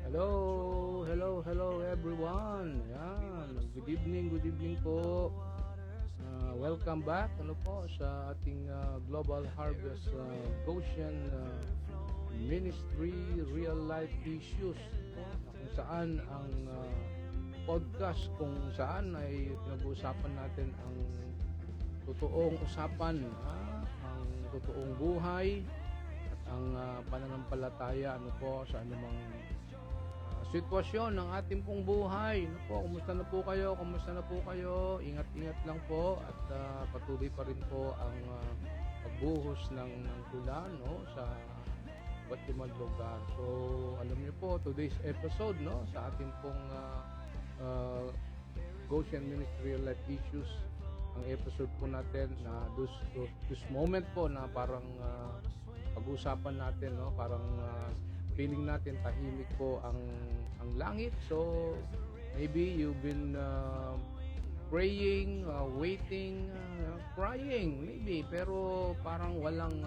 Hello everyone. Yan. Good evening po. Welcome back sa ating Global Harvest Goshen Ministry Real Life Issues, kung saan ang podcast kung saan ay pinag-uusapan natin ang totoong usapan, ang totoong buhay at ang pananampalataya sa anumang sitwasyon ng ating pong buhay. Kumusta na po kayo? Ingat-ingat lang po at patuloy pa rin po ang pagbuhos ng ulan sa iba't ibang lugar. So, alam niyo po, today's episode sa ating pong Goshen Ministry Real Life Issues, ang episode po natin na this moment po na parang pag-usapan natin, parang feeling natin tahimik po ang langit. So maybe you've been praying, waiting, crying maybe, pero parang walang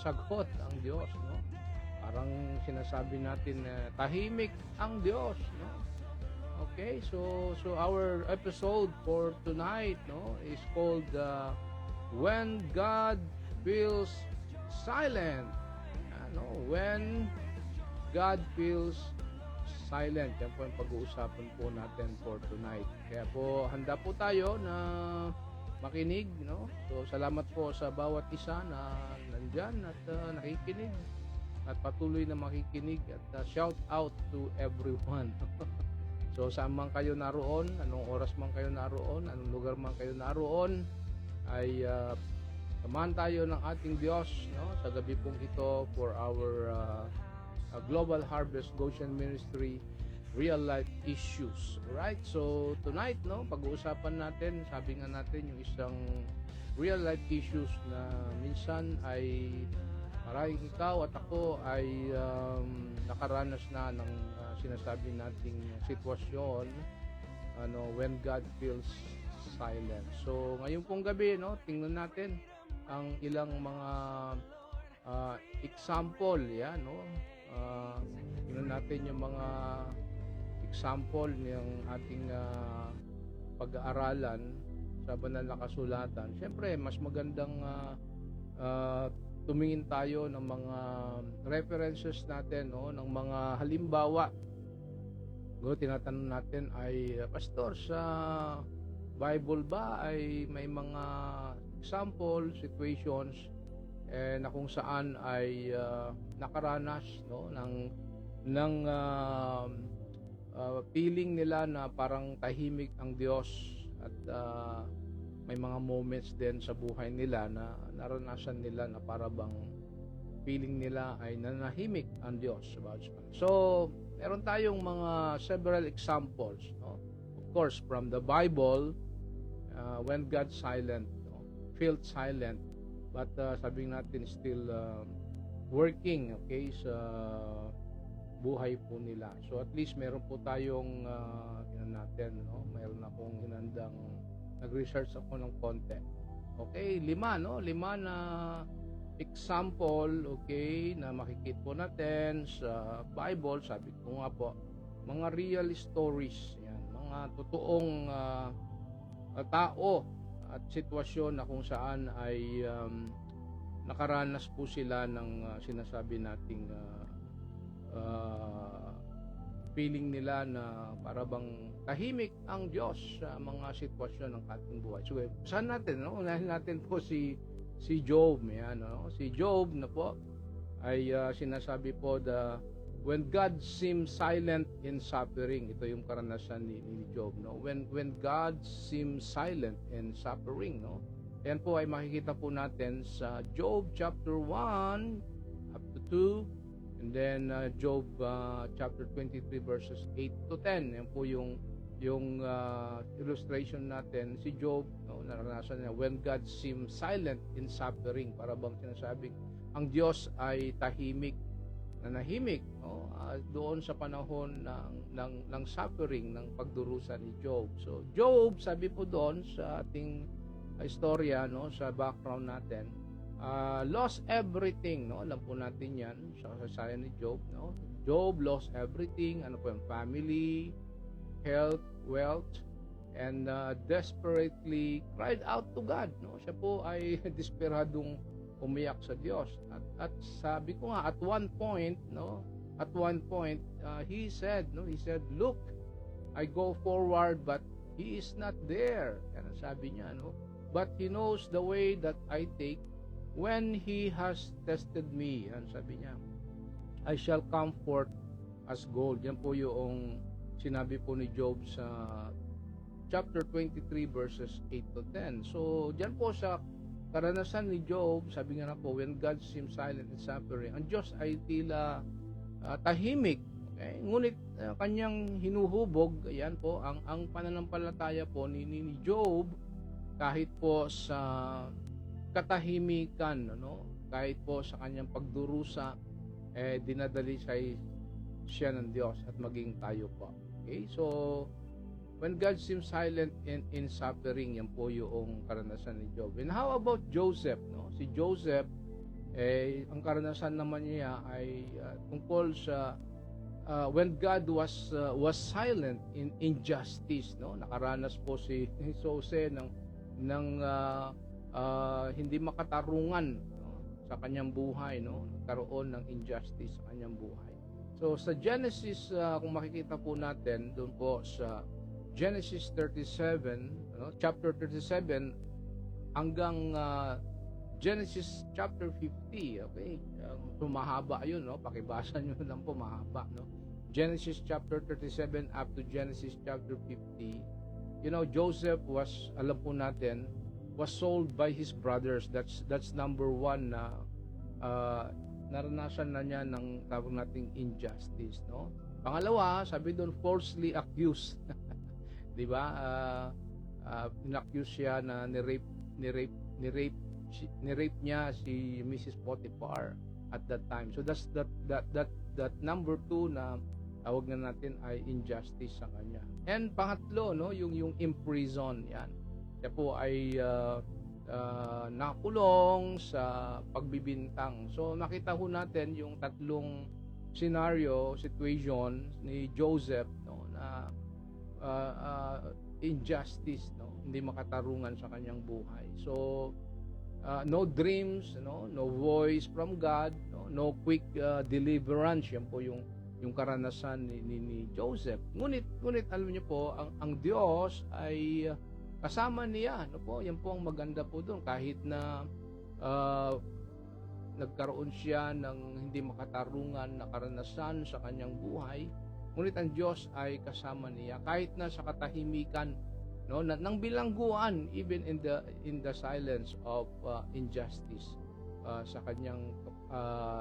sagot ang Diyos, parang sinasabi natin tahimik ang Diyos, Okay, so our episode for tonight is called When God Feels Silent. When God feels silent. Yan po ang pag-uusapan po natin for tonight. Kaya po, handa po tayo na makinig, So, salamat po sa bawat isa na nandyan at nakikinig at patuloy na makikinig at shout out to everyone. So, saan man kayo naroon, anong oras man kayo naroon, anong lugar man kayo naroon, ay samahan tayo ng ating Diyos sa gabi pong ito for our Global Harvest Goshen Ministry Real Life Issues. Alright, so tonight pag-uusapan natin, sabi nga natin, yung isang real life issues na minsan ay maraming ikaw at ako ay nakaranas na ng sinasabi nating sitwasyon when God feels silent. So ngayon pong gabi tingnan natin ang ilang mga example tingnan natin yung mga example ng ating pag-aaralan sa banal na kasulatan. Siyempre, mas magandang tumingin tayo ng mga references natin, ng mga halimbawa. Tinatanong natin ay, Pastor, sa Bible ba ay may mga example, situations na kung saan ay nakaranas ng feeling nila na parang tahimik ang Diyos at may mga moments din sa buhay nila na naranasan nila na parang feeling nila ay nanahimik ang Diyos. So, meron tayong mga several examples, of course, from the Bible, when God felt silent, but sabi natin still working, sa buhay po nila. So at least meron po tayong mayroon akong hinandang nag-research ako ng konti. Okay, lima na example, na makikita po natin sa Bible. Sabi ko nga po, mga real stories, mga totoong tao at sitwasyon na kung saan ay nakaranas po sila ng sinasabi nating feeling nila na parabang tahimik ang Diyos sa mga sitwasyon ng ating buhay. So, saan natin? Unahin natin po si Job. Si Job na po ay sinasabi po when God seems silent in suffering. Ito yung karanasan ni Job. When God seems silent in suffering. Ayan po ay makikita po natin sa Job chapter 1 up to 2, and then Job chapter 23 verses 8 to 10. Ayan po yung illustration natin. Si Job, naranasan niya when God seems silent in suffering. Para bang sinasabing ang Diyos ay nanahimik doon sa panahon ng suffering, ng pagdurusa ni Job. So Job, sabi po doon sa ating istorya, sa background natin, lost everything, alam po natin yan sa kasaysayan ni Job, Job lost everything, ano po yung family, health, wealth, and desperately cried out to God, no? Siya po ay desperadong umiyak sa Diyos. At sabi ko nga, at one point, he said, look, I go forward, but he is not there. Yan ang sabi niya, no? But he knows the way that I take. When he has tested me, yan sabi niya, I shall come forth as gold. Yan po yung sinabi po ni Job sa chapter 23 verses 8 to 10. So, diyan po sa karanasan ni Job, sabi nga na po, when God seems silent and suffering, ang Diyos ay tila tahimik. Okay? Ngunit kanyang hinuhubog, ayan po, ang pananampalataya po ni Job, kahit po sa katahimikan, kahit po sa kanyang pagdurusa, dinadali siya ng Diyos at maging tayo po. Okay? So, when God seems silent in suffering, yan po yung karanasan ni Job. And how about Joseph? No? Si Joseph, ang karanasan naman niya ay tungkol sa when God was silent in injustice. No? Nakaranas po si Jose ng hindi makatarungan, no? Sa kanyang buhay. No? Nagkaroon ng injustice sa kanyang buhay. So sa Genesis, kung makikita po natin, doon po sa Genesis 37, chapter 37 hanggang Genesis chapter 50, okay? So mahaba 'yun, no? Pakibasa niyo lang po, mahaba, no? Genesis chapter 37 up to Genesis chapter 50. Joseph was, alam po natin, was sold by his brothers. That's number one na naranasan na niya ng tawag nating injustice, no? Pangalawa, sabi doon, falsely accused. 'Di ba? Inaccuse siya na ni-rape niya si Mrs. Potiphar at that time. So that's that number 2 na tawag na natin ay injustice sa kanya. And pangatlo, no, yung imprison, yan. Siya po ay nakulong sa pagbibintang. So nakita ho natin yung tatlong situation ni Joseph, no, na injustice, no, hindi makatarungan sa kanyang buhay. So no dreams, no voice from God, no quick deliverance. Yan po yung karanasan ni Joseph. Ngunit alam niyo po, ang Diyos ay kasama niya, no po. Yan po ang maganda po doon, kahit na nagkaroon siya ng hindi makatarungan na karanasan sa kanyang buhay. Ngunit ang Diyos ay kasama niya kahit na sa katahimikan, no, ng bilangguan, even in the silence of injustice sa kanyang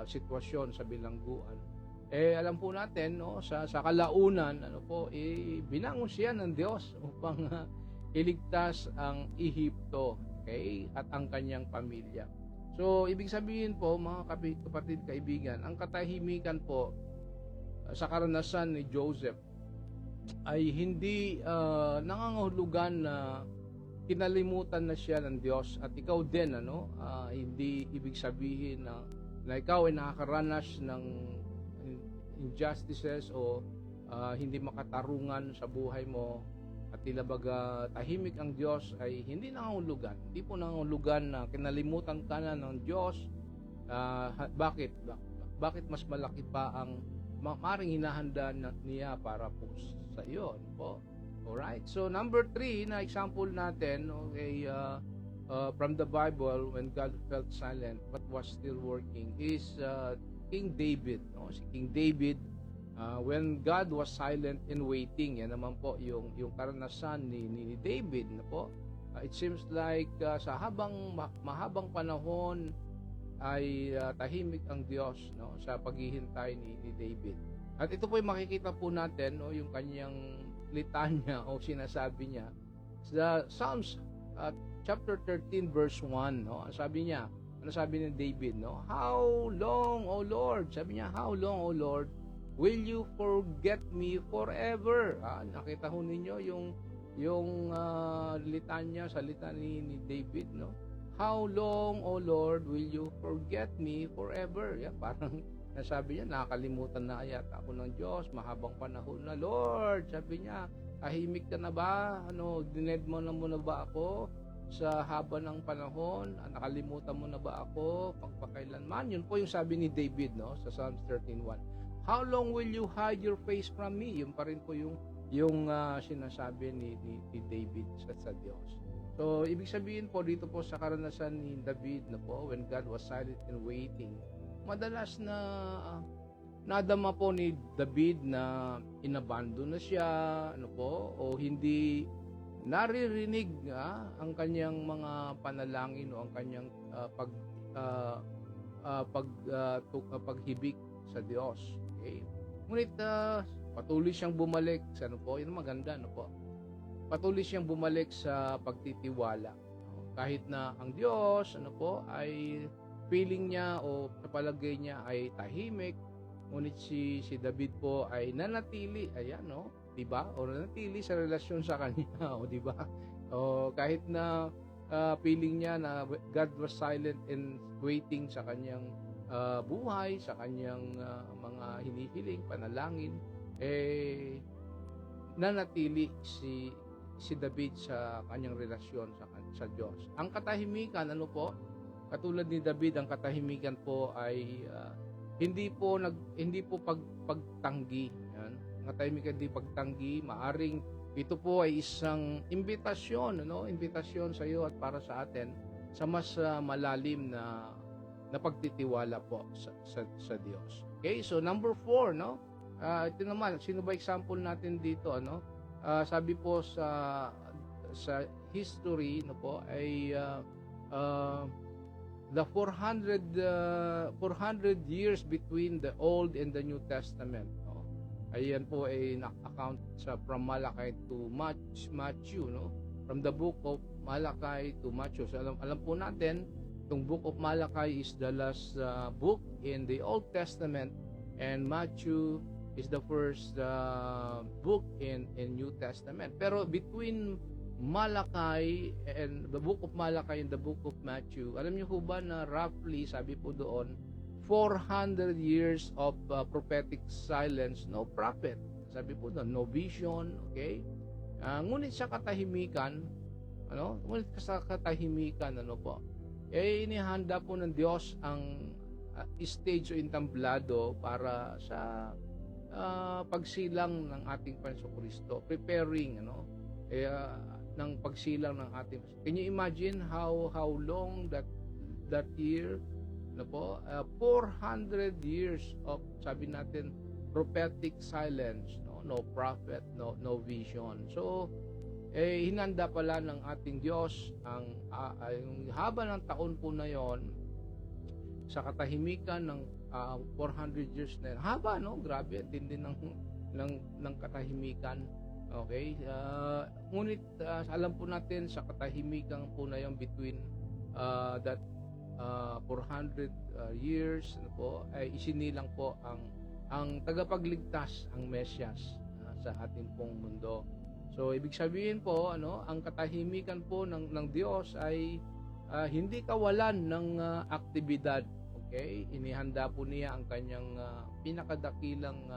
sitwasyon sa bilangguan. Alam po natin, no, sa kalaunan, binangon siya ng Diyos upang iligtas ang Ehipto, okay, at ang kanyang pamilya. So ibig sabihin po, mga kapatid, kaibigan, ang katahimikan po sa karanasan ni Joseph ay hindi nangangahulugan na kinalimutan na siya ng Diyos. At ikaw din, hindi ibig sabihin na ikaw ay nakakaranas ng injustices o hindi makatarungan sa buhay mo at tila baga tahimik ang Diyos ay hindi nangangahulugan. Hindi po nangangahulugan na kinalimutan ka na ng Diyos. Bakit mas malaki pa ang maaaring hinahanda niya para po sa iyo, po. Alright, so number 3 na example natin, okay, from the Bible, when God felt silent but was still working, is King David. No? Si King David, when God was silent in waiting, yan naman po yung karanasan ni David. No po? It seems like sa mahabang panahon ay tahimik ang Diyos, no, sa paghihintay ni David. At ito po yung makikita po natin, no, yung kanyang litanya o sinasabi niya sa Psalms chapter 13 verse 1, no. Sabi niya, ano sabi ni David, no? How long, O Lord? Sabi niya, how long, O Lord, will you forget me forever? Nakita ho ninyo yung litanya, salita ni David, no? How long, O Lord, will you forget me forever? Yan, parang nasabi niya, nakakalimutan na yata ako ng Diyos, mahabang panahon na, Lord. Sabi niya, tahimik ka na ba? Dined mo na ba ako sa haba ng panahon? Nakalimutan mo na ba ako pagpakailanman? Yun po yung sabi ni David, no, sa Psalms 13:1. How long will you hide your face from me? Yun pa rin po yung sinasabi ni David sa Diyos. So, ibig sabihin po dito po sa karanasan ni David na po, when God was silent and waiting, madalas na nadama po ni David na inabandon na siya, o hindi naririnig ang kanyang mga panalangin o ang kanyang paghibik sa Diyos. Okay? Ngunit patuloy siyang bumalik sa yun maganda, patuloy siyang bumalik sa pagtitiwala. Kahit na ang Diyos, ay feeling niya o sa palagay niya ay tahimik, ngunit si David po ay nanatili, di ba? O nanatili sa relasyon sa kanya, di ba? O kahit na feeling niya na God was silent and waiting sa kanyang buhay, sa kanyang mga hinihiling, panalangin, nanatili si David sa kanyang relasyon sa Diyos. Ang katahimikan, katulad ni David, ang katahimikan po ay hindi po pagtanggi. Yan. Ang katahimikan hindi pagtanggi, maaring ito po ay isang imbitasyon, imbitasyon sa iyo at para sa atin sa mas malalim na pagtitiwala po sa Diyos. Okay, so number 4, ito naman, sino ba example natin dito, sabi po sa history ay the 400 years between the Old and the New Testament. Ayan po ay na-account from Malachi to Matthew, from the book of Malachi to Matthew. So alam po natin, itong book of Malachi is the last book in the Old Testament, and Matthew is the first book in New Testament. Pero between Malachi and the book of Malachi and the book of Matthew, alam niyo po ba na roughly, sabi po doon, 400 years of prophetic silence, no prophet. Sabi po doon, no vision, okay? Ngunit sa katahimikan, inihanda po ng Diyos ang stage o intamblado para sa pagsilang ng ating Panginoon, preparing ng pagsilang ng ating. Can you imagine how long that year 400 years of, sabi natin, prophetic silence, no prophet, no vision. So hinanda pala ng ating Diyos ang haba ng taon po na yon sa katahimikan ng 400 years na yun. Haba, grabe, tindi ng katahimikan. Okay? Ngunit alam po natin sa katahimikan po na yun between that 400 years ay isinilang po ang tagapagligtas, ang Mesyas sa ating pong mundo. So ibig sabihin po, ang katahimikan po ng Diyos ay hindi kawalan ng aktibidad. Okay? Inihanda po niya ang kanyang pinakadakilang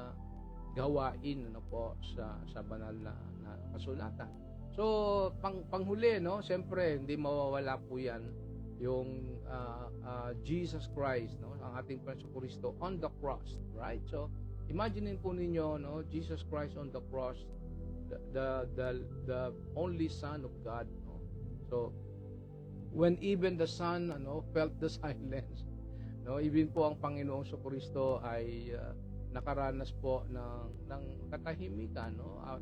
gawain sa banal na kasulatan. So panghuli, siyempre hindi mawawala po yan yung Jesus Christ, ang ating Panginoon Kristo on the cross, right? So imagine po ninyo, Jesus Christ on the cross, the only Son of God, So when even the Son felt the silence, even po ang Panginoong Kristo ay nakaranas po ng katahimikan,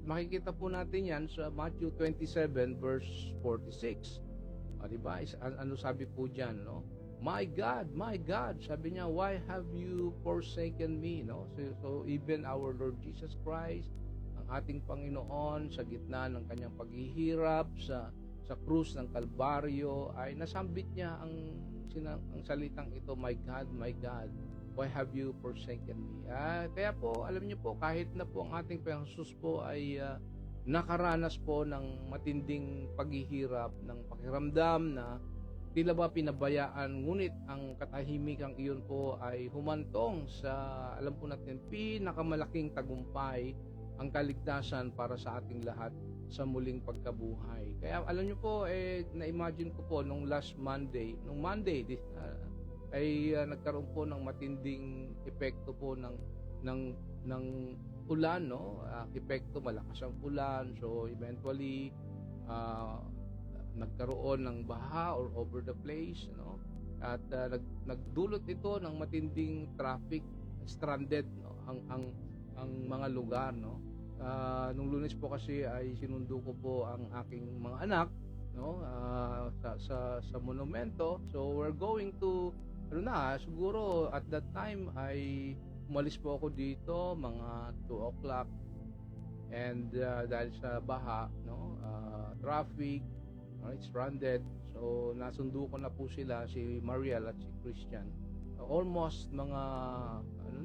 makikita po natin yan sa Matthew 27 verse 46. Diba? Ano sabi po diyan, my God, sabi niya, why have you forsaken me, So even our Lord Jesus Christ, ang ating Panginoon, sa gitna ng kanyang paghihirap sa krus ng Kalbaryo, ay nasambit niya ang salitang ito, my God, why have you forsaken me? Kaya po, alam niyo po, kahit na po ang ating Panginoon Jesus po ay nakaranas po ng matinding paghihirap, ng pakiramdam na tila ba pinabayaan, ngunit ang katahimikang iyon po ay humantong sa, alam po natin, pinakamalaking tagumpay, ang kaligtasan para sa ating lahat sa muling pagkabuhay. Kaya alam niyo po, na-imagine ko po nung last Monday, nagkaroon po ng matinding epekto po ng ulan, no? Epekto, malakas ang ulan, so eventually nagkaroon ng baha all over the place, no? At nagdulot ito ng matinding traffic, stranded, no? ang mga lugar, no? Nung Lunes po kasi ay sinundo ko po ang aking mga anak, no? Sa monumento. So we're going to siguro at that time ay umalis po ako dito mga 2 o'clock, and dahil sa baha, no, traffic, stranded, so nasundo ko na po sila, si Mariel at si Christian, almost mga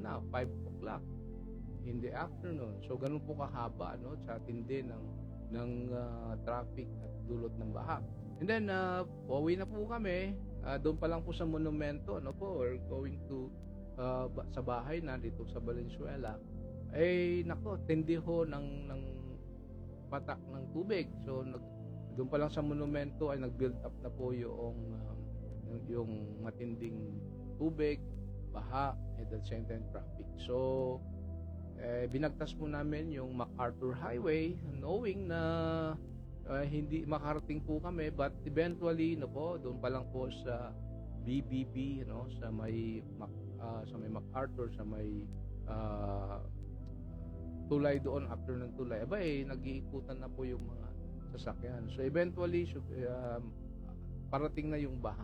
5 o'clock in the afternoon. So ganun po kahaba, no, sa tindi ng traffic at dulot ng baha. And then pauwi na po kami, doon pa lang po sa monumento, ano po, we're going to sa bahay na dito sa Valenzuela. Nako, tindi ho ng patak ng tubig. So doon pa lang sa monumento ay nag-build up na po yung matinding tubig, baha, and at the same time traffic. So binagtas po namin yung MacArthur Highway, knowing na hindi makarating po kami, but eventually, no po, doon pa lang po sa BBB, no, sa may MacArthur, sa may tulay doon, after ng tulay, nag-iikutan na po yung mga sasakyan. So eventually, parating na yung baha.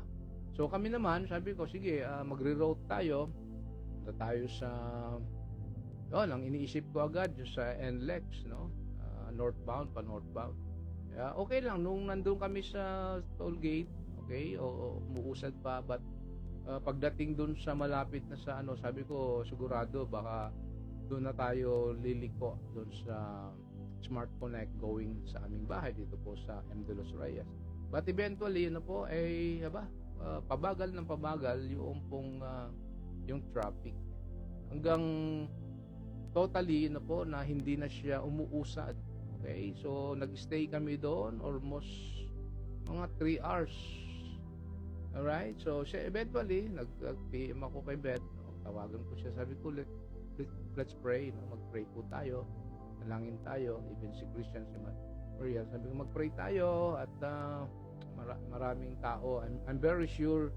So kami naman, sabi ko, sige, magre-route tayo. Punta tayo sa ang iniisip ko agad sa NLEX, no? Northbound. Okay lang nung nandun kami sa toll gate, okay, umuusad pa, but pagdating dun sa malapit na sa sabi ko, sigurado baka doon na tayo liliko doon sa Smart Connect going sa aming bahay dito po sa M. De Los Reyes. But eventually, pabagal ng pabagal yung traffic hanggang totally na hindi na siya umuusad. Okay, so nag-stay kami doon almost mga 3 hours. Alright, so siya eventually nag-PM ako kay Beth, no? Tawagan ko siya, sabi ko, let's pray, no? Mag-pray po tayo, nalangin tayo, even si Christian, si Maria, sabi ko mag-pray tayo, at maraming tao, I'm very sure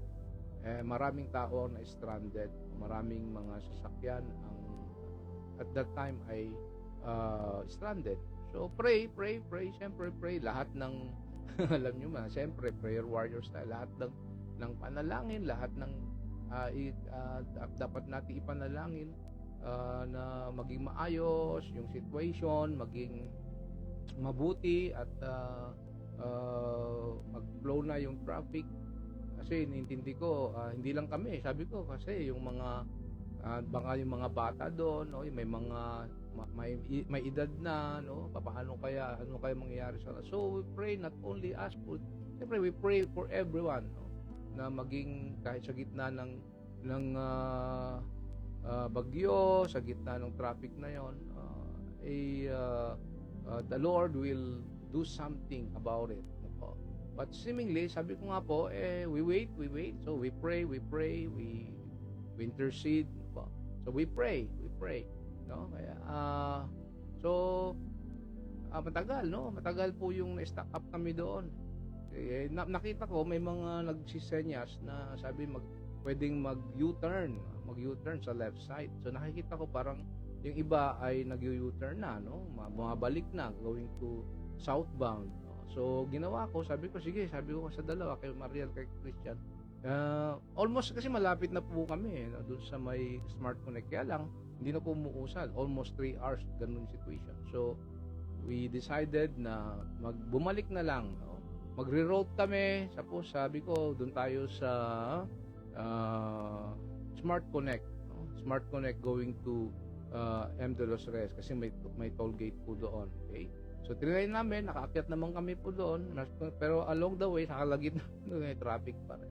maraming tao na stranded, maraming mga sasakyan at that time ay stranded. So pray, siyempre pray, lahat ng alam nyo ba, siyempre prayer warriors tayo, lahat ng panalangin, lahat ng dapat natin ipanalangin na maging maayos yung situation, maging mabuti, at mag-flow na yung traffic. Kasi nintindi ko, hindi lang kami, sabi ko, kasi yung mga baka yung mga bata doon, no, may mga may edad na, no, ano kaya mangyayari sa. So we pray not only us, but siyempre we pray for everyone, no, na maging kahit sa gitna ng bagyo, sa gitna ng traffic na yon, the Lord will do something about it, no. But seemingly, sabi ko nga po, we wait, so we pray, we intercede, no. So we pray, no. Kaya matagal po yung na-stack up kami doon. Nakita ko may mga nagsisenyas na sabi pwedeng mag-U-turn sa left side. So nakikita ko parang yung iba ay nag-U-turn na, no, bumabalik na, going to southbound, no? So ginawa ko, sabi ko sa dalawa, kay Mariel, kay Christian, almost kasi malapit na po kami, no, doon sa may Smart Connect, kaya lang hindi na po umuusad, almost 3 hours, ganun situation. So we decided na bumalik na lang, no? Magre-route kami, sabi ko doon tayo sa Smart Connect, no? Smart Connect going to M. De Los Reyes, kasi may toll gate po doon. Okay, So trinay namin, nakaakyat naman kami po doon, pero along the way, nakalagit na may traffic pa rin.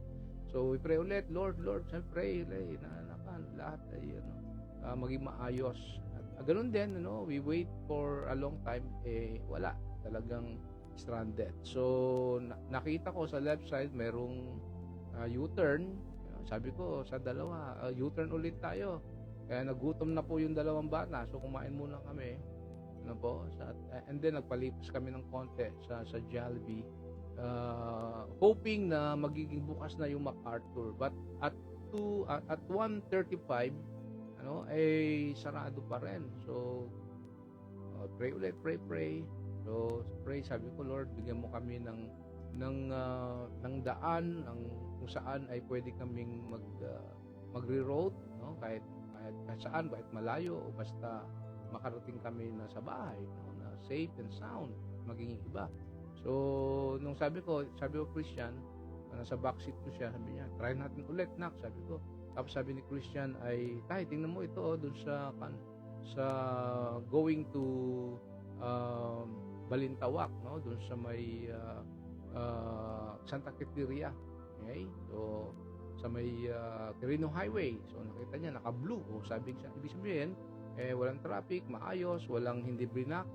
So we pray ulit, Lord, pray na lahat ay maging maayos. At ganun din, we wait for a long time, wala, talagang stranded. So nakita ko sa left side, merong U-turn. Sabi ko sa dalawa, U-turn ulit tayo. Kaya nagutom na po yung dalawang bata, so kumain muna kami. And then nagpalipas kami ng konti sa Jollibee, hoping na magiging bukas na yung MacArthur, but at 1:35 sarado pa rin. So pray ulit, pray. So pray, sabi ko, Lord, bigyan mo kami ng daan kung saan ay pwede kaming magre-road, kahit saan, kahit malayo o basta makarating kami na sa bahay, na safe and sound, maging iba. So, nung sabi ko Christian, nasa backseat ko siya, sabi niya, try natin ulit, nak, sabi ko. Tapos sabi ni Christian ay, tay, tingnan mo ito, dun sa going to Balintawak, dun sa may Santa Quiteria. Okay? So, sa may Quirino Highway. So, nakita niya, naka-blue. O, ibig sabihin, walang traffic, maayos, walang hindi brinak,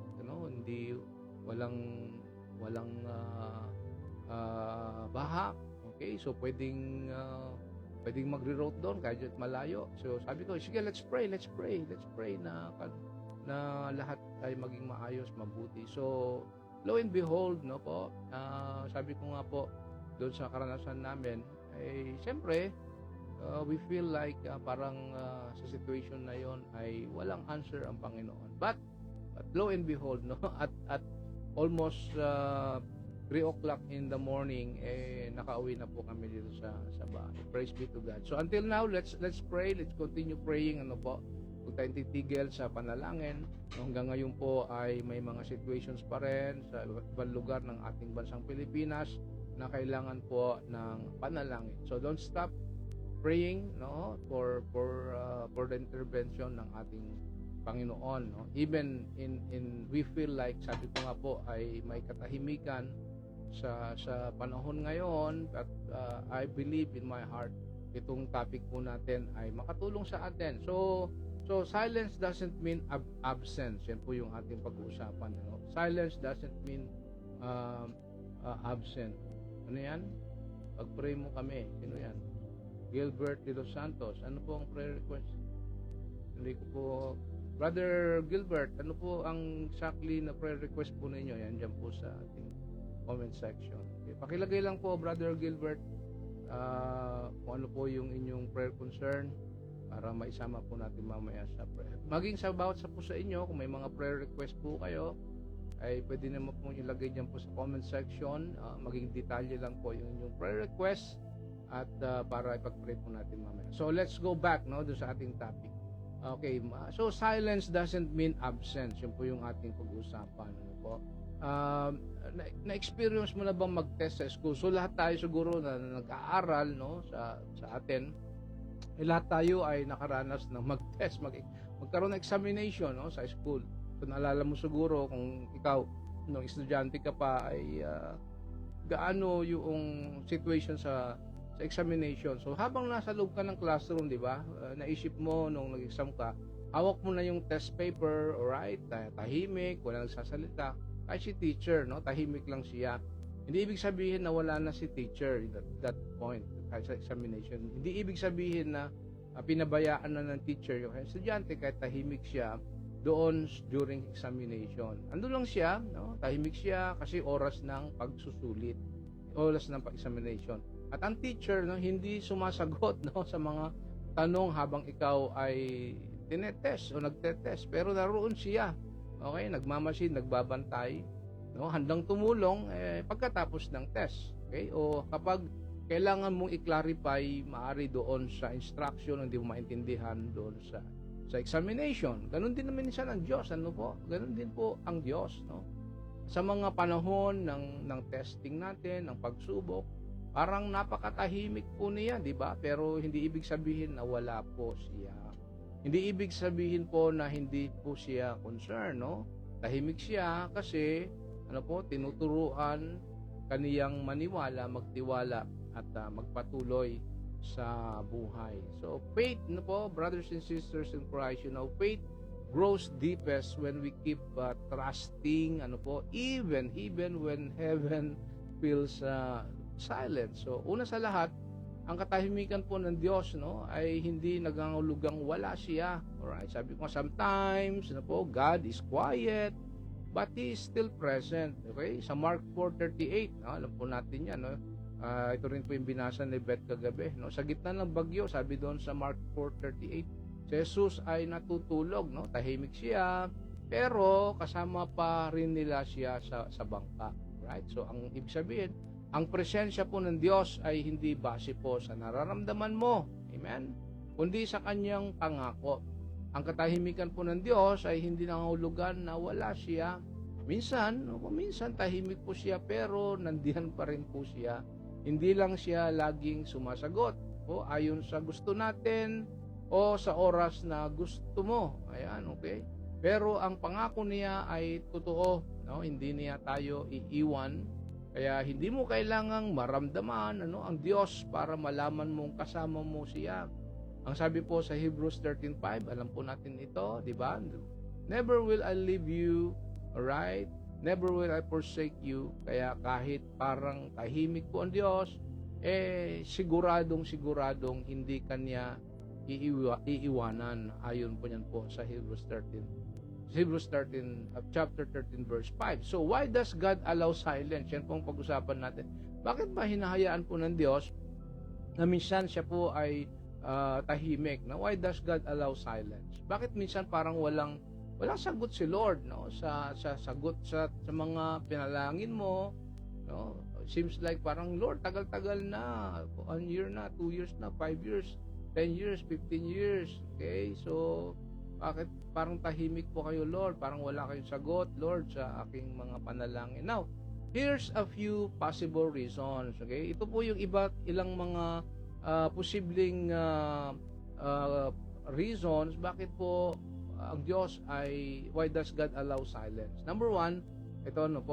walang baha. Okay, so pwedeng magre-road doon kahit malayo. So sabi ko, sige, let's pray na lahat ay maging maayos, mabuti. So lo and behold, sabi ko nga po doon sa karanasan namin, siyempre we feel like parang sa situation na yon ay walang answer ang Panginoon. But lo and behold, at almost 3 o'clock in the morning, nakauwi na po kami dito sa bahay. Praise be to God. So until now, let's pray. Let's continue praying. Huwag tayong titigil sa panalangin. Hanggang ngayon po ay may mga situations pa rin sa ibang lugar ng ating bansang Pilipinas na kailangan po ng panalangin. So don't stop praying for the intervention ng ating Panginoon. Even in we feel like, sabi ko nga po, ay may katahimikan sa panahon ngayon, at I believe in my heart itong topic po natin ay makatulong sa atin. So silence doesn't mean absence. Yan po yung ating pag-uusapan. Silence doesn't mean absent. Ano yan? Pag-pray mo kami. Sino yan? Gilbert de los Santos. Ano po ang prayer request? Hindi ko po. Brother Gilbert, ano po ang exactly na prayer request po ninyo? Yan dyan po sa ating comment section. Okay. Pakilagay lang po, Brother Gilbert, kung ano po yung inyong prayer concern para maisama po natin mamaya sa prayer. Maging sa bawat sa po sa inyo, kung may mga prayer request po kayo, ay pwede naman po ilagay dyan po sa comment section. Maging detalye lang po yung inyong prayer request at para ipag-pray po natin mamaya. So let's go back doon sa ating topic. Okay, so silence doesn't mean absence. Yun po yung ating pag-uusapan. Na-experience mo na bang mag-test sa school? So lahat tayo siguro na nag-aaral sa atin, lahat tayo ay nakaranas ng mag-test, magkaroon ng examination sa school. So naalala mo siguro kung ikaw, nung estudyante ka pa, ay gaano yung situation sa examination. So habang nasa loob ka ng classroom, di ba, naisip mo nung nag-exam ka, hawak mo na yung test paper, alright, tahimik, walang nagsasalita. Kahit si teacher, tahimik lang siya. Hindi ibig sabihin na wala na si teacher at that point, kahit sa examination. Hindi ibig sabihin na pinabayaan na ng teacher yung estudyante kahit tahimik siya doon during examination. Ando lang siya, tahimik siya kasi oras ng pagsusulit, oras ng pag-examination. At ang teacher hindi sumasagot sa mga tanong habang ikaw ay tinetest o nagtetest, pero naroon siya. Okay, nagmamasid, nagbabantay, handang tumulong pagkatapos ng test. Okay? O kapag kailangan mong i-clarify, maari doon sa instruction, hindi mo maintindihan doon sa examination. Ganun din naman siya ng Diyos. Ganun din po ang Diyos. Sa mga panahon ng testing natin, ng pagsubok, parang napakatahimik po niya, di ba? Pero hindi ibig sabihin na wala po siya. Hindi ibig sabihin po na hindi po siya concerned, tahimik siya kasi tinuturuan kaniyang maniwala, magtiwala at magpatuloy sa buhay. So faith, brothers and sisters in Christ, faith grows deepest when we keep trusting, even when heaven feels silent. So una sa lahat, ang katahimikan po ng Diyos, ay hindi nangangahulugang wala siya. Alright? Sabi ko, sometimes, God is quiet, but He is still present. Okay? Sa Mark 4:38, alam po natin yan, ito rin po yung binasa ni Beth kagabi. Sa gitna ng bagyo, sabi doon sa Mark 4:38, si Jesus ay natutulog, tahimik siya, pero kasama pa rin nila siya sa bangka. Right? So, ang ibig sabihin, ang presensya po ng Diyos ay hindi base po sa nararamdaman mo. Amen? Kundi sa kanyang pangako. Ang katahimikan po ng Diyos ay hindi nangahulugan na wala siya. Minsan tahimik po siya pero nandiyan pa rin po siya. Hindi lang siya laging sumasagot ayon sa gusto natin o sa oras na gusto mo. Ayan, okay? Pero ang pangako niya ay totoo. Hindi niya tayo iiwan. Kaya hindi mo kailangang maramdaman ang Diyos para malaman mong kasama mo siya. Ang sabi po sa Hebrews 13:5, alam po natin ito, di ba? Never will I leave you, alright? Never will I forsake you. Kaya kahit parang tahimik po ang Diyos, siguradong hindi kanya iiwanan. Ayon po niyan po sa Hebrews 13, chapter 13, verse 5. So, why does God allow silence? Yan pong pag-usapan natin. Bakit ba hinahayaan po ng Diyos na minsan siya po ay tahimik? Why does God allow silence? Bakit minsan parang walang sagot si Lord sa sagot sa mga pinalangin mo? Seems like parang, Lord, tagal-tagal na. 1 year na, 2 years na, 5 years, 10 years, 15 years. Okay? So, bakit parang tahimik po kayo, Lord? Parang wala kayong sagot, Lord, sa aking mga panalangin. Now, here's a few possible reasons. Okay? Ito po yung ilang mga posibleng reasons bakit po ang Diyos why does God allow silence? Number one,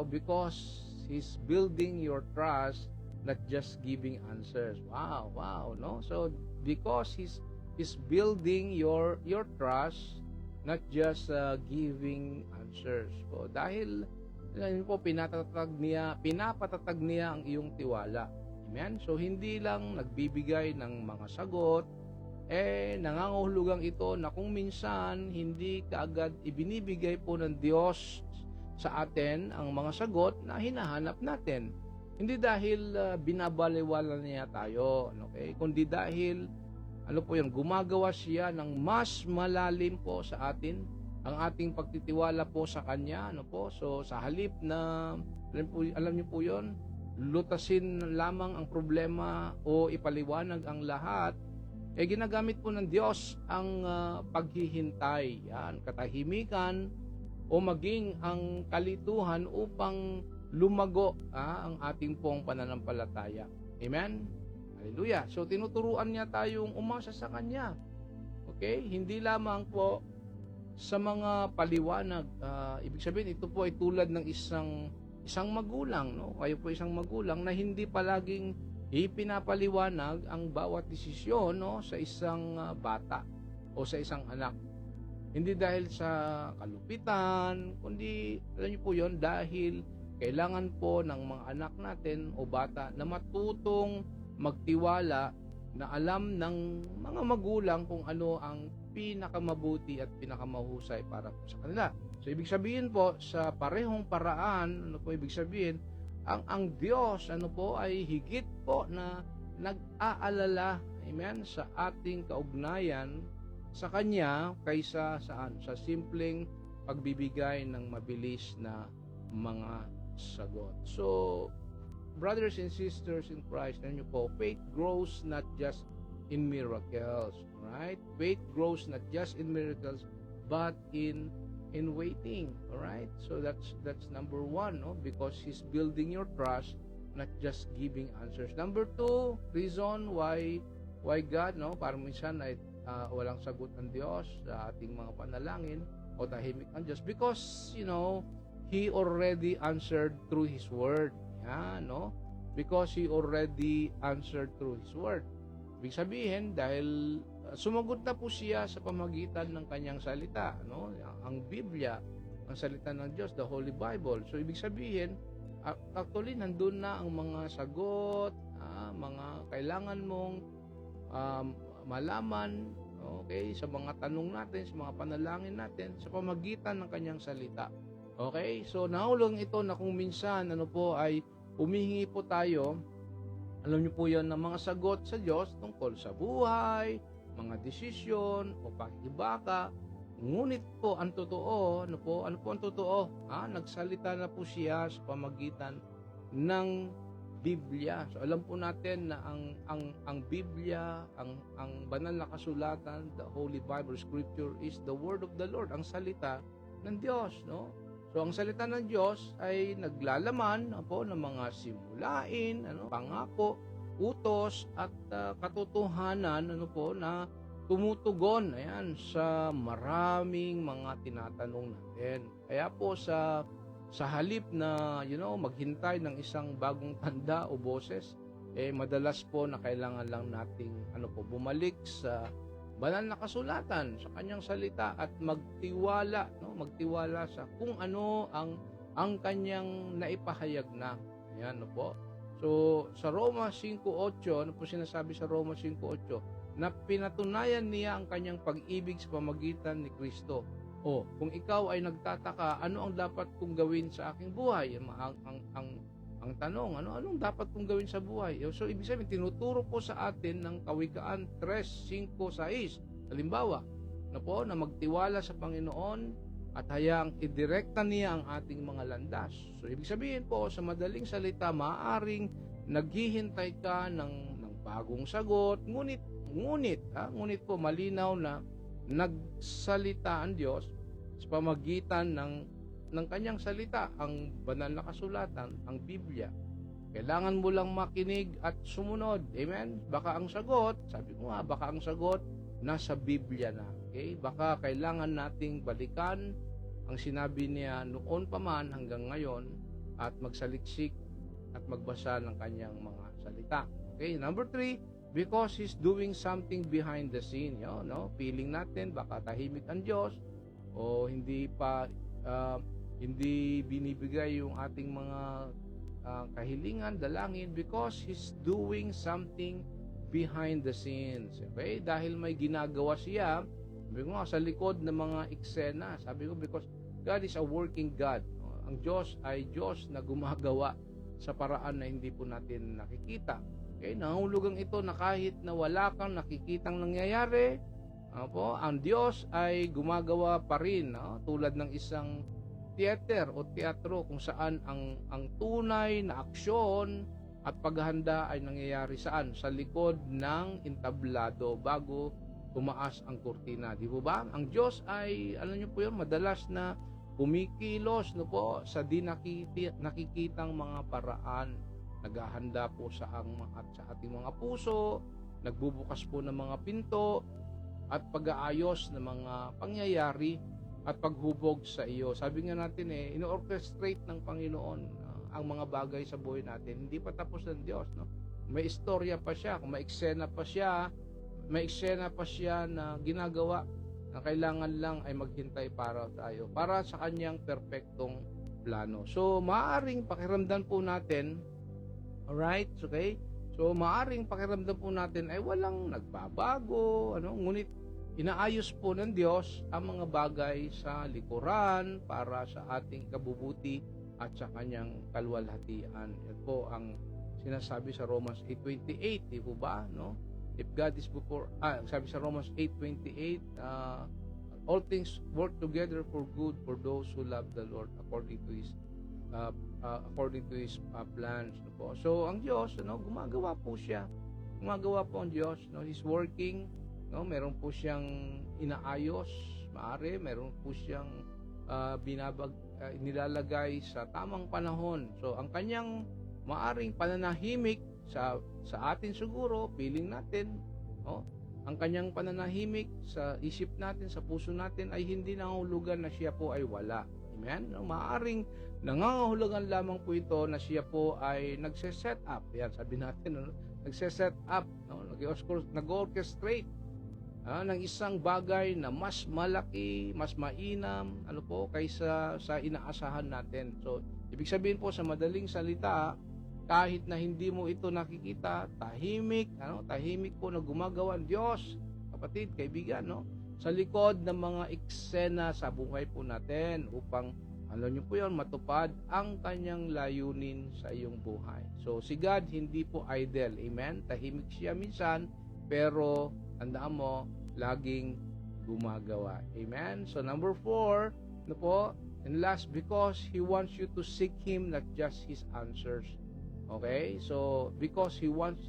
because He's building your trust, not just giving answers. Wow, no? So, because He's building your trust, not just giving answers. So, dahil pinapatatag niya ang iyong tiwala. Amen? So, hindi lang nagbibigay ng mga sagot, nangangahulugang ito na kung minsan hindi kaagad ibinibigay po ng Diyos sa atin ang mga sagot na hinahanap natin. Hindi dahil binabaliwala niya tayo, okay? Kundi dahil gumagawa siya ng mas malalim po sa atin ang ating pagtitiwala po sa Kanya, So sa halip na alam niyo po 'yon, lutasin lamang ang problema o ipaliwanag ang lahat, ginagamit po ng Diyos ang paghihintay, yan, katahimikan o maging ang kalituhan upang lumago ang ating pong pananampalataya. Amen? Hallelujah. So, tinuturuan niya tayong umasa sa Kanya. Okay? Hindi lamang po sa mga paliwanag. Ibig sabihin, ito po ay tulad ng isang magulang. Kayo po isang magulang na hindi palaging ipinapaliwanag ang bawat desisyon sa isang bata o sa isang anak. Hindi dahil sa kalupitan, kundi, alam niyo po yon, dahil kailangan po ng mga anak natin o bata na matutong magtiwala na alam ng mga magulang kung ano ang pinakamabuti at pinakamahusay para po sa kanila. So, ibig sabihin po, sa parehong paraan, ibig sabihin, ang Diyos, ay higit po na nag-aalala, amen, sa ating kaugnayan sa Kanya kaysa saan? Sa simpleng pagbibigay ng mabilis na mga sagot. So, brothers and sisters in Christ, niyo po, faith grows not just in miracles, right? Faith grows not just in miracles, but in waiting, all right? So that's number one, because He's building your trust, not just giving answers. Number two, reason why God, parang minsan ay walang sagot ang Diyos sa ating mga panalangin, o tahimik ang Diyos? Because, He already answered through His Word. Yan, no? Because He already answered through His Word. Ibig sabihin, dahil sumagot na po siya sa pamagitan ng kanyang salita, no? Ang Biblia, ang salita ng Diyos, the Holy Bible. So, ibig sabihin, actually, nandun na ang mga sagot, mga kailangan mong malaman, okay, sa mga tanong natin, sa mga panalangin natin, sa pamagitan ng kanyang salita. Okay? So, nahulog ito na kung minsan, ay humihingi po tayo, alam niyo po yan, ng mga sagot sa Diyos tungkol sa buhay, mga desisyon, o pakikibaka. Ngunit po, ang totoo, ano po ang totoo? Nagsalita na po siya sa pamagitan ng Biblia. So, alam po natin na ang Biblia, ang banal na kasulatan, the Holy Bible, Scripture, is the Word of the Lord, ang salita ng Diyos, no? So, ang salita ng Diyos ay naglalaman ng mga simulain, pangako, utos, at katotohanan, na tumutugon, sa maraming mga tinatanong natin. Kaya po sa halip na, maghintay ng isang bagong tanda o boses, madalas po na kailangan lang nating, bumalik sa banal na kasulatan, sa kanyang salita, at magtiwala sa kung ano ang kanyang naipahayag na. Ayan, po. So, sa Roma 5:8, ano po sinasabi sa Roma 5:8? Na pinatunayan niya ang kanyang pag-ibig sa pamagitan ni Kristo. Kung ikaw ay nagtataka, ano ang dapat kong gawin sa aking buhay? Ang tanong, anong dapat kong gawin sa buhay? So, ibig sabihin, tinuturo po sa atin ng Kawikaan 3:5-6. Halimbawa, na magtiwala sa Panginoon at hayaang idirekta niya ang ating mga landas. So, ibig sabihin po, sa madaling salita, maaaring naghihintay ka ng bagong sagot, ngunit po malinaw na nagsalita ang Diyos sa pamagitan ng kanyang salita, ang banal na kasulatan, ang Biblia. Kailangan mo lang makinig at sumunod. Amen? Baka ang sagot, sabi ko baka ang sagot nasa Biblia na. Okay? Baka kailangan nating balikan ang sinabi niya noon pa man hanggang ngayon at magsaliksik at magbasa ng kanyang mga salita. Okay? Number 3, because He's doing something behind the scene. Feeling natin, baka tahimik ang Diyos o hindi binibigay yung ating mga kahilingan, dalangin, because He's doing something behind the scenes. Okay? Dahil may ginagawa siya, sabi ko sa likod ng mga eksena, sabi ko, because God is a working God. Ang Diyos ay Diyos na gumagawa sa paraan na hindi po natin nakikita. Okay? Nahulugang ito na kahit na wala kang nakikitang nangyayari, ang Diyos ay gumagawa pa rin, tulad ng isang theater o teatro kung saan ang tunay na aksyon at paghahanda ay nangyayari saan? Sa likod ng entablado bago tumaas ang kurtina. Di ba? Ang Diyos ay, alam niyo po yun, madalas na kumikilos sa di nakikitang mga paraan. Naghahanda po sa ating mga puso, nagbubukas po ng mga pinto, at pag-aayos ng mga pangyayari at paghubog sa iyo. Sabi nga natin ino-orchestrate ng Panginoon ang mga bagay sa buhay natin. Hindi pa tapos ng Diyos, no? May istorya pa siya, may eksena pa siya na ginagawa na kailangan lang ay maghintay para tayo, para sa kanyang perpektong plano. So, maaaring pakiramdam po natin, alright, okay? So, maaaring pakiramdam po natin ay walang nagbabago, ngunit inaayos po ng Diyos ang mga bagay sa likuran para sa ating kabubuti at sa kanyang kalwalhatian. Yan po ang sinasabi sa Romans 8:28, di po ba? No? If God is before, sabi sa Romans 8:28, all things work together for good for those who love the Lord according to His plans. No po? So, ang Diyos, gumagawa po siya. Gumagawa po ang Diyos. He's working. Meron po siyang inaayos. Meron po siyang nilalagay sa tamang panahon. So, ang kanyang maaring pananahimik sa atin siguro, feeling natin, ang kanyang pananahimik sa isip natin, sa puso natin ay hindi nangangahulugan na siya po ay wala. Amen? No, maaaring nangangahulugan lamang po ito na siya po ay nagse-set up. Yan, sabi natin, no? Nagse-set up, no? Nag-orchestrate ng isang bagay na mas malaki, mas mainam, ano po, kaysa sa inaasahan natin. So, ibig sabihin po sa madaling salita, kahit na hindi mo ito nakikita, tahimik po na gumagawa ang Diyos, kapatid, kaibigan, no? Sa likod ng mga eksena sa buhay po natin upang, ano nyo po yun, matupad ang kanyang layunin sa iyong buhay. So, si God hindi po idle, amen? Tahimik siya minsan, pero, tandaan mo, laging gumagawa, amen? So, number 4, ano po, and last, because He wants you to seek Him, not just His answers. Okay? So, because He wants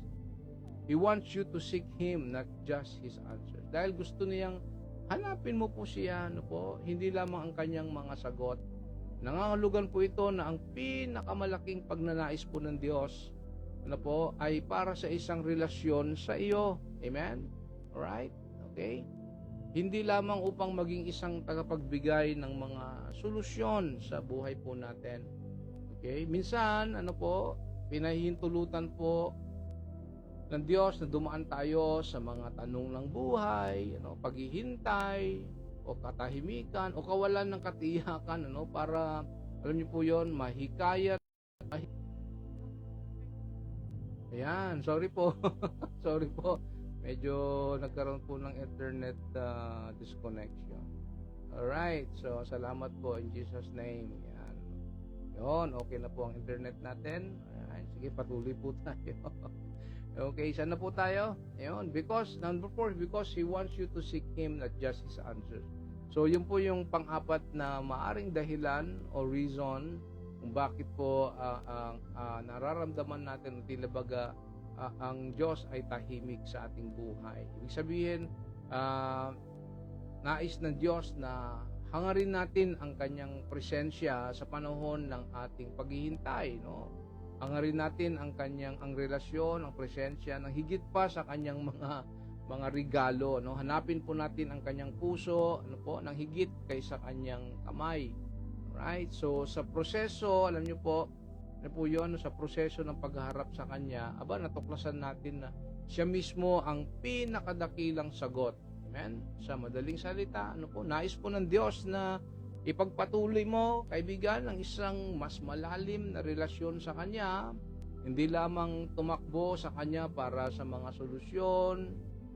you to seek Him, not just His answers. Dahil gusto niyang hanapin mo po siya, ano po, hindi lamang ang kanyang mga sagot. Nangangahulugan po ito na ang pinakamalaking pagnanais po ng Diyos, ano po, ay para sa isang relasyon sa iyo. Amen? Alright? Okay? Hindi lamang upang maging isang tagapagbigay ng mga solusyon sa buhay po natin. Okay? Minsan, ano po, pinahihintulutan po ng Diyos na dumaan tayo sa mga tanong ng buhay, paghihintay, o katahimikan, o kawalan ng katiyakan, para, alam niyo po yon, mahikayat. Ayan, sorry po. Sorry po. Medyo nagkaroon po ng internet disconnection. Alright, so salamat po in Jesus' name. Ayan. Yun, okay na po ang internet natin. Ayan, sige, patuloy po tayo. Okay, saan na po tayo? Ayun, because, number 4, because He wants you to seek Him, not just His answers. So, yun po yung pang-apat na maaring dahilan o reason kung bakit po nararamdaman natin tila baga ang Diyos ay tahimik sa ating buhay. Ibig sabihin, nais ng Diyos na hangarin natin ang kanyang presensya sa panahon ng ating paghihintay, no? Hangarin natin ang relasyon, ang presensya ng higit pa sa kanyang mga regalo, no? Hanapin po natin ang kanyang puso, ng higit kaysa kanyang kamay. Right? So sa proseso, alam niyo po, yun, sa proseso ng pagharap sa kanya, natuklasan natin na siya mismo ang pinakadakilang sagot. Amen? Sa madaling salita, nais po ng Diyos na ipagpatuloy mo, kaibigan, ang isang mas malalim na relasyon sa Kanya, hindi lamang tumakbo sa Kanya para sa mga solusyon,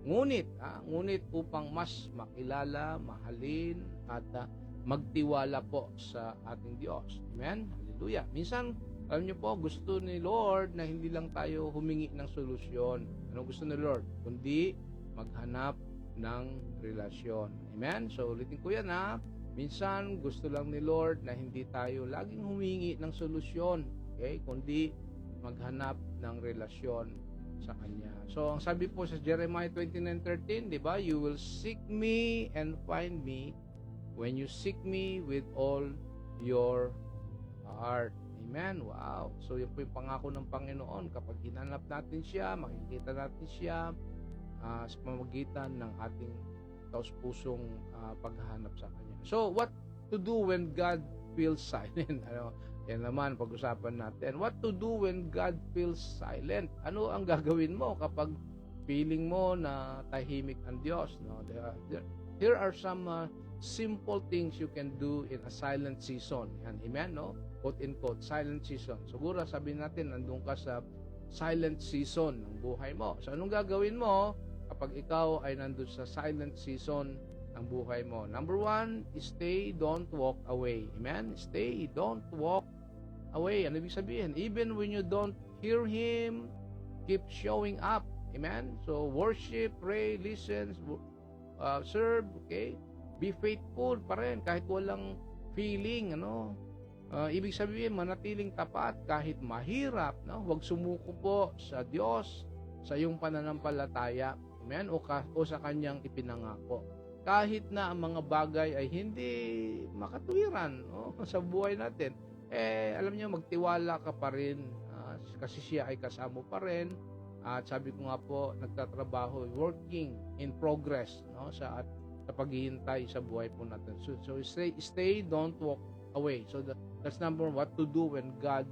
ngunit upang mas makilala, mahalin, at magtiwala po sa ating Diyos. Amen? Hallelujah. Minsan, alam niyo po, gusto ni Lord na hindi lang tayo humingi ng solusyon. Ano gusto ni Lord? Kundi maghanap ng relasyon. Amen? So, ulitin ko yan, ha? Minsan, gusto lang ni Lord na hindi tayo laging humingi ng solusyon, okay? Kundi maghanap ng relasyon sa Kanya. So, ang sabi po sa Jeremiah 29:13, di ba? You will seek me and find me when you seek me with all your heart. Amen? Wow! So, yun po yung pangako ng Panginoon. Kapag hinanap natin siya, makikita natin siya sa pamamagitan ng ating taos-pusong paghahanap sa Kanya. So, what to do when God feels silent? Yan naman, pag-usapan natin. What to do when God feels silent? Ano ang gagawin mo kapag feeling mo na tahimik ang Diyos? No? Here are some simple things you can do in a silent season. Yan, amen, no? Quote in quote, silent season. Siguro sabihin natin, nandun ka sa silent season ng buhay mo. So, anong gagawin mo kapag ikaw ay nandun sa silent season ang buhay mo? Number 1, stay, don't walk away. Amen? Stay, don't walk away. Ano ibig sabihin? Even when you don't hear Him, keep showing up. Amen? So, worship, pray, listen, serve, okay? Be faithful pa rin kahit walang feeling, ibig sabihin, manatiling tapat kahit mahirap, no? Huwag sumuko po sa Diyos, sa iyong pananampalataya. Amen? O sa Kanyang ipinangako. Kahit na ang mga bagay ay hindi makatuwiran, sa buhay natin, alam niyo, magtiwala ka pa rin, kasi siya ay kasama pa rin, At sabi ko nga po, nagtatrabaho, working in progress, no, sa paghihintay sa buhay po natin. So stay, don't walk away. So that's number one, what to do when God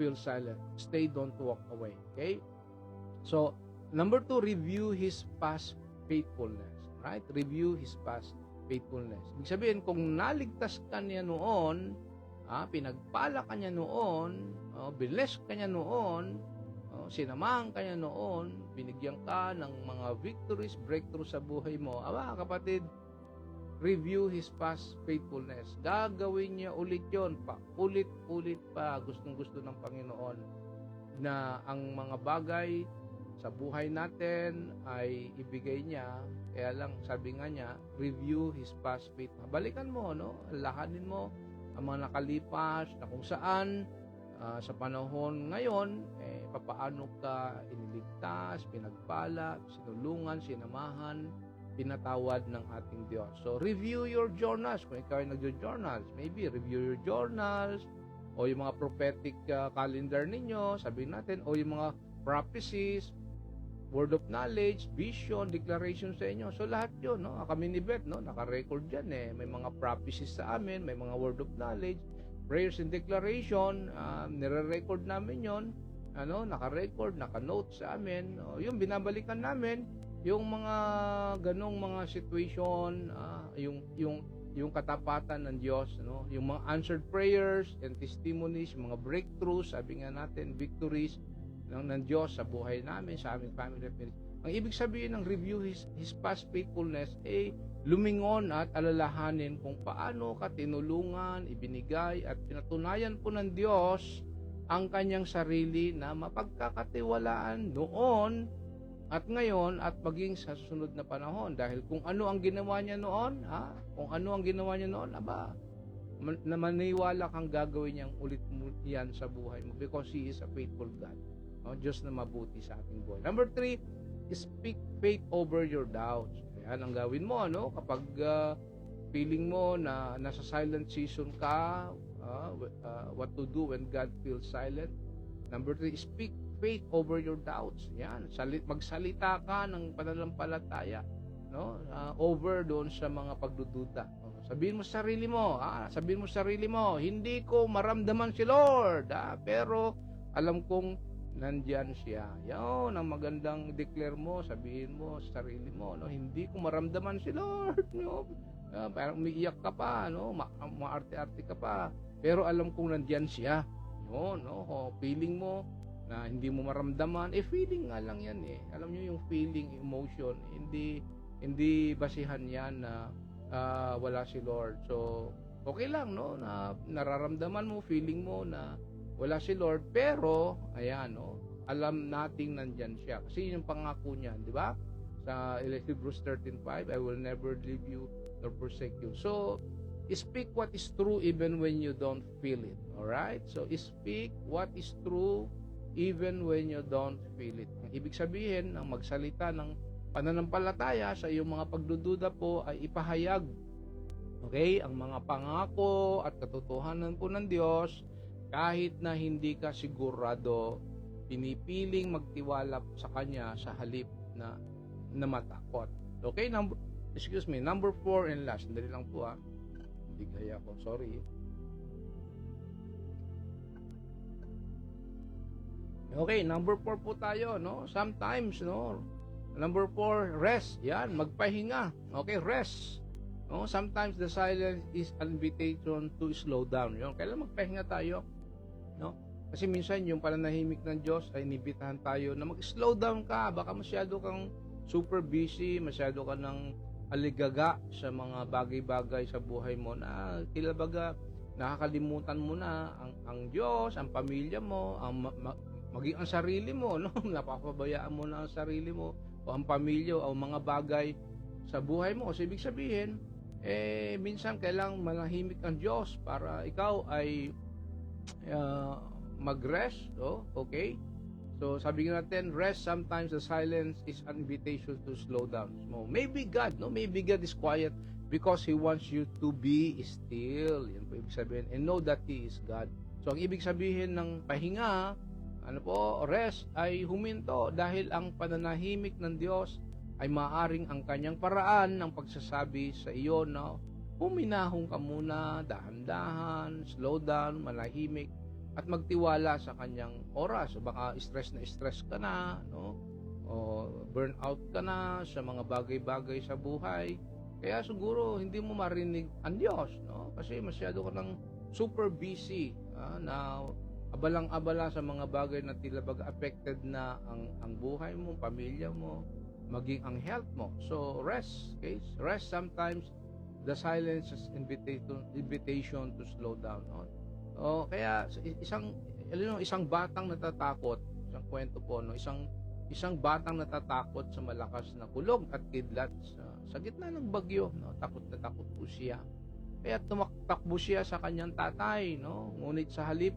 feels silent. Stay, don't walk away. Okay? So, number two, review His past faithfulness. Right? Review His past faithfulness. Ibig sabihin, kung naligtas ka niya noon, pinagpala ka niya noon, bless ka niya noon, sinamahan ka niya noon, binigyan ka ng mga victories, breakthrough sa buhay mo. Kapatid, review His past faithfulness. Gagawin niya ulit yon, ulit pa. Gustong-gusto ng Panginoon na ang mga bagay sa buhay natin ay ibigay niya. Kaya lang, sabi nga niya, review His past faithfulness. Balikan mo, no? Lahanin mo ang mga nakalipas na kung saan sa panahon ngayon, papaano ka iniligtas, pinagpala, sinulungan, sinamahan, pinatawad ng ating Diyos. So, review your journals. Kung ikaw ay nagjo-journals, maybe review your journals, o yung mga prophetic calendar ninyo, sabihin natin, o yung mga prophecies, word of knowledge, vision, declaration sa inyo. So, lahat yun, no? Kami ni Beth, no? Naka-record dyan, May mga prophecies sa amin, may mga word of knowledge, prayers and declaration, nire-record namin yon, naka-record, naka-note sa amin. Yung binabalikan namin, yung mga ganong mga situation, yung katapatan ng Diyos, yung mga answered prayers and testimonies, yung mga breakthroughs, sabi nga natin, victories ng Diyos sa buhay namin, sa aming family. Ang ibig sabihin ng review His past faithfulness, lumingon at alalahanin kung paano ka tinulungan, ibinigay at pinatunayan po ng Diyos ang kanyang sarili na mapagkakatiwalaan noon at ngayon at maging sa susunod na panahon. Dahil kung ano ang ginawa niya noon, na maniwala kang gagawin niyang ulit yan sa buhay mo because He is a faithful God. Diyos na mabuti sa ating buhay. Number 3, speak faith over your doubts. Yan ang gawin mo, kapag feeling mo na nasa silent season ka, what to do when God feels silent. Number 3, speak faith over your doubts. Yan, magsalita ka ng pananampalataya, over doon sa mga pagdududa. Sabihin mo sa sarili mo, hindi ko maramdaman si Lord, pero alam kong nandiyan siya. Yan ang magandang declare mo, sabihin mo sa sarili mo, hindi ko maramdaman si Lord, parang umiiyak ka pa, maarte-arte ka pa, pero alam kong nandiyan siya. Feeling mo na hindi mo maramdaman, feeling nga lang yan. Alam niyo yung feeling, emotion, hindi basihan yan na wala si Lord. So, okay lang, na nararamdaman mo, feeling mo na wala si Lord, pero ayan, alam nating nandyan siya kasi yun yung pangako niya, di ba? Sa Hebrews 13:5, I will never leave you nor forsake you. So speak what is true even when you don't feel it. Alright? So speak what is true even when you don't feel it. Ang ibig sabihin ng magsalita ng pananampalataya sa iyong mga pagdududa po ay ipahayag, okay, ang mga pangako at katotohanan po ng Diyos. Kahit na hindi ka sigurado, pinipiling magtiwala sa Kanya sa halip na matakot. Okay, number 4 and last. Dali lang po Bigay ako, sorry. Okay, number 4 po tayo, Sometimes, Number 4, rest. Yan, magpahinga. Okay, rest. Sometimes the silence is an invitation to slow down. Kailan magpahinga tayo? Kasi minsan yung pananahimik ng Diyos ay inibitahan tayo na mag-slow down ka. Baka masyado kang super busy, masyado ka ng aligaga sa mga bagay-bagay sa buhay mo na kilabaga nakakalimutan mo na ang Diyos, ang pamilya mo, maging ang sarili mo, napapabayaan mo na ang sarili mo o ang pamilya o mga bagay sa buhay mo. So, ibig sabihin, minsan kailangang manahimik ang Diyos para ikaw ay mag-rest, okay? So, sabi natin, rest, sometimes the silence is an invitation to slow down. So, maybe God is quiet because He wants you to be still. Yan po ibig sabihin. And know that He is God. So, ang ibig sabihin ng pahinga, rest ay huminto dahil ang pananahimik ng Diyos ay maaring ang kanyang paraan ng pagsasabi sa iyo na huminahon ka muna, dahan-dahan, slow down, manahimik, at magtiwala sa kanyang oras. O baka stress na stress ka na, no? O burnout ka na sa mga bagay-bagay sa buhay. Kaya siguro hindi mo marinig ang Diyos, no? Kasi masyado ka ng super busy, na abalang-abala sa mga bagay na tila baga affected na ang buhay mo, pamilya mo, maging ang health mo. So rest, okay? Rest sometimes the silence is invitation to slow down. No? Kaya isang batang natatakot, isang kwento po, no? Isang batang natatakot sa malakas na kulog at kidlat sa gitna ng bagyo, no? Takot na takot po siya. Kaya tumakbo siya sa kanyang tatay, no? Ngunit sa halip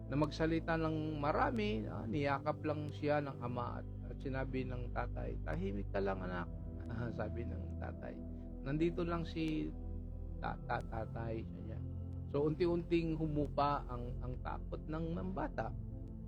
na magsalita ng marami, niyakap lang siya ng ama at sinabi ng tatay, tahimik ka lang anak. Sabi ng tatay, nandito lang si tatay niya. So unti-unting humupa ang takot ng bata.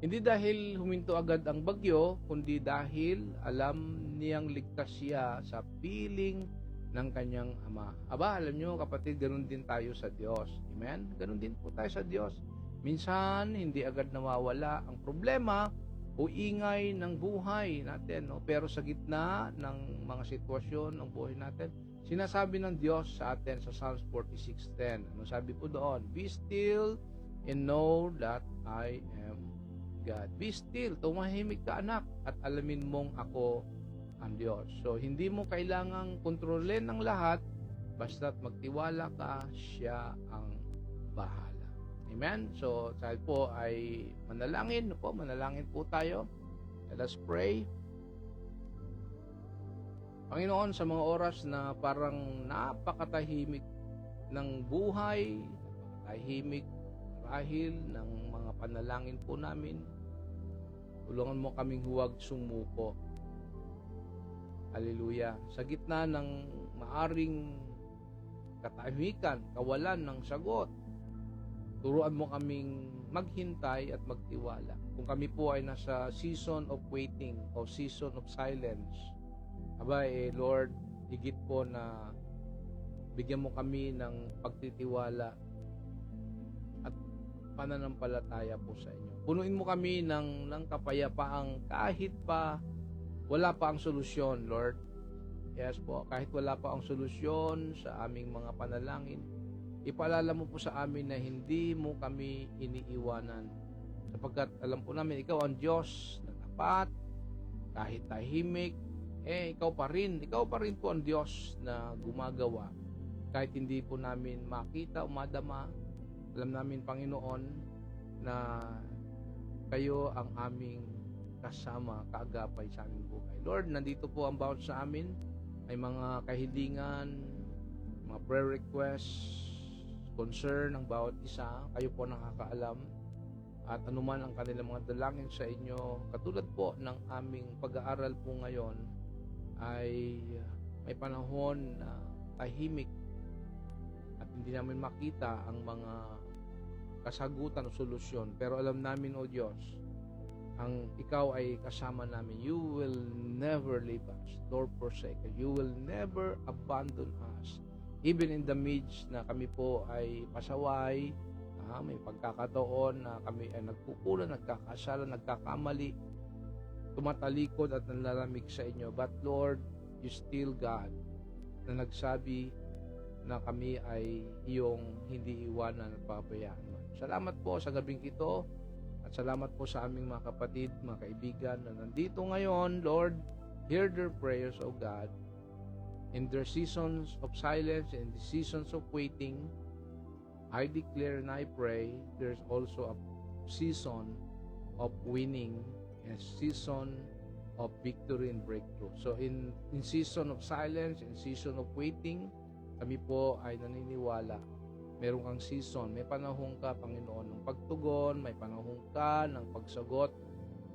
Hindi dahil huminto agad ang bagyo, kundi dahil alam niyang ligtas siya sa piling ng kanyang ama. Alam nyo kapatid, ganun din tayo sa Diyos. Amen? Ganun din po tayo sa Diyos. Minsan, hindi agad nawawala ang problema o ingay ng buhay natin. No? Pero sa gitna ng mga sitwasyon ng buhay natin, sinasabi ng Diyos sa atin sa Psalms 46:10. Ano sabi po doon? Be still and know that I am God. Be still, tumahimik ka anak at alamin mong ako ang Diyos. So, hindi mo kailangang kontrolin ang lahat, basta't magtiwala ka, siya ang bahala. Amen? So, tayo po ay manalangin po tayo. Let us pray. Panginoon, sa mga oras na parang napakatahimik ng buhay, napakatahimik marahil ng mga panalangin po namin, tulungan mo kaming huwag sumuko. Hallelujah. Sa gitna ng maaring katahimikan, kawalan ng sagot, turuan mo kaming maghintay at magtiwala. Kung kami po ay nasa season of waiting o season of silence, Lord, higit po na bigyan mo kami ng pagtitiwala at pananampalataya po sa inyo. Punuin mo kami ng kapayapaang kahit pa wala pa ang solusyon, Lord. Yes po, kahit wala pa ang solusyon sa aming mga panalangin, ipaalala mo po sa amin na hindi mo kami iniiwanan. Sapagkat alam po namin, ikaw ang Diyos na tapat, kahit tahimik, ikaw pa rin po ang Diyos na gumagawa. Kahit hindi po namin makita o madama, alam namin, Panginoon, na kayo ang aming kasama, kaagapay sa aming buhay. Lord, nandito po ang bawat sa amin, ay mga kahilingan, mga prayer requests, concern ng bawat isa. Kayo po nakakaalam. At anuman ang kanilang mga dalangin sa inyo, katulad po ng aming pag-aaral po ngayon, ay may panahon na tahimik at hindi namin makita ang mga kasagutan o solusyon. Pero alam namin, O Diyos, ang ikaw ay kasama namin. You will never leave us nor forsake us. You will never abandon us. Even in the midst na kami po ay pasaway, may pagkakataon na kami ay nagkukulang, nagkakasala, nagkakamali, tumatalikod at nanlalamig sa inyo. But Lord, you still God na nagsabi na kami ay iyong hindi iwanan at papabayaan mo. Salamat po sa gabing ito. At salamat po sa aming mga kapatid, mga kaibigan na nandito ngayon. Lord, hear their prayers, O God. In their seasons of silence and the seasons of waiting, I declare and I pray there's also a season of winning and a season of victory and breakthrough. So in season of silence, in season of waiting, kami po ay naniniwala meron kang season, may panahon ka, Panginoon, ng pagtugon, may panahon ka ng pagsagot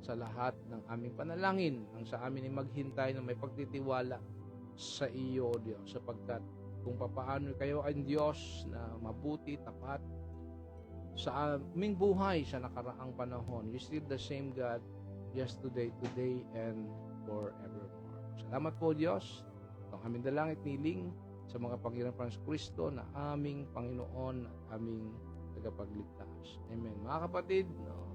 sa lahat ng aming panalangin, ang sa amin ay maghintay na may pagtitiwala sa iyo, O Diyos, sapagkat kung papaano kayo ay Diyos na mabuti, tapat, sa aming buhay sa nakaraang panahon. You're still the same God yesterday, today, and forevermore. Salamat po Diyos. Ang aming dalangit niling sa mga Panginoon Francis Cristo na aming Panginoon at aming tagapagligtas. Amen. Mga kapatid, no,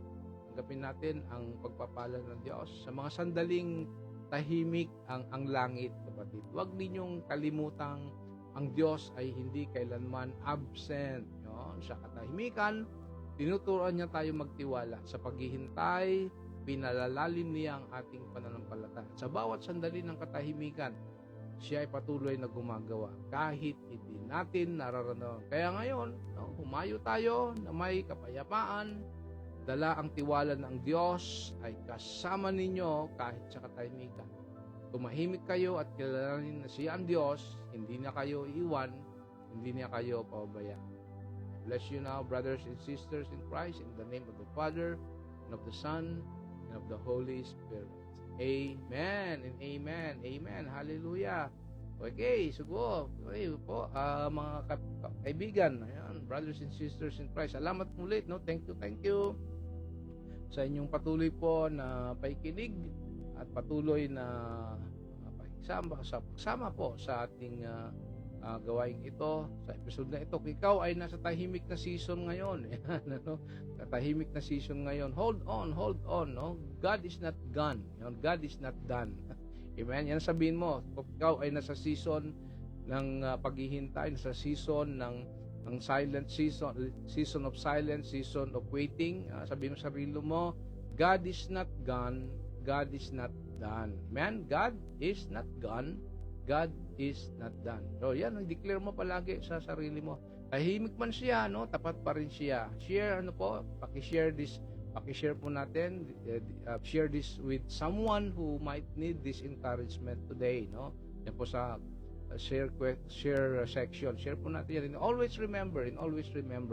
tanggapin natin ang pagpapala ng Diyos sa mga sandaling tahimik ang langit, kapatid. Huwag ninyong kalimutang ang Diyos ay hindi kailanman absent. Yun, sa katahimikan, tinuturuan niya tayo magtiwala. Sa paghihintay, pinalalalim niya ang ating pananampalataya. Sa bawat sandali ng katahimikan, siya ay patuloy na gumagawa kahit hindi natin nararamdaman. Kaya ngayon, no, humayo tayo na may kapayapaan, dala ang tiwala ng Diyos ay kasama ninyo kahit sa katahimikan. Tumahimik kayo at kilalanin na siya ang Diyos, hindi na kayo iiwan, hindi na kayo pababayaan. Bless you now, brothers and sisters in Christ, in the name of the Father, and of the Son, and of the Holy Spirit. Amen and amen. Amen. Hallelujah. Okay, sugo. Okay po, mga kaibigan, ayan, brothers and sisters in Christ. Salamat ulit, no? Thank you sa inyong patuloy po na paikinig at patuloy na pagsama po sa ating gawain ito, sa episode na ito. Kung ikaw ay nasa tahimik na season ngayon, ano, tahimik na season ngayon, hold on, no? God is not gone. God is not done. Amen? Yan sabihin mo, kung ikaw ay nasa season ng paghihintay, nasa season ng silent season of silence, season of waiting, sabihin mo sa sarili mo, God is not gone, God is not done. Amen? God is not gone, God is not done. So yan, i-declare mo palagi sa sarili mo. Tahimik man siya, no? Tapat pa rin siya. Share, ano po, pakishare po natin, share this with someone who might need this encouragement today, no? Yan po sa share section. Share po natin yan. And always remember,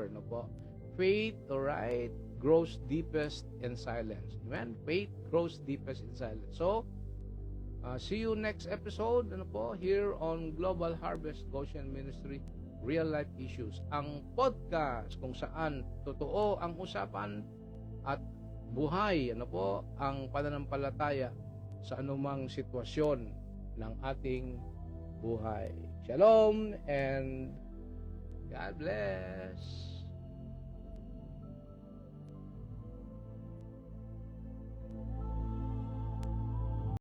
no po, faith, alright, grows deepest in silence. Amen? Faith grows deepest in silence. So, see you next episode, ano po, here on Global Harvest Goshen Ministry, Real Life Issues. Ang podcast kung saan totoo ang usapan at buhay, ano po, ang pananampalataya sa anumang sitwasyon ng ating buhay. Shalom and God bless.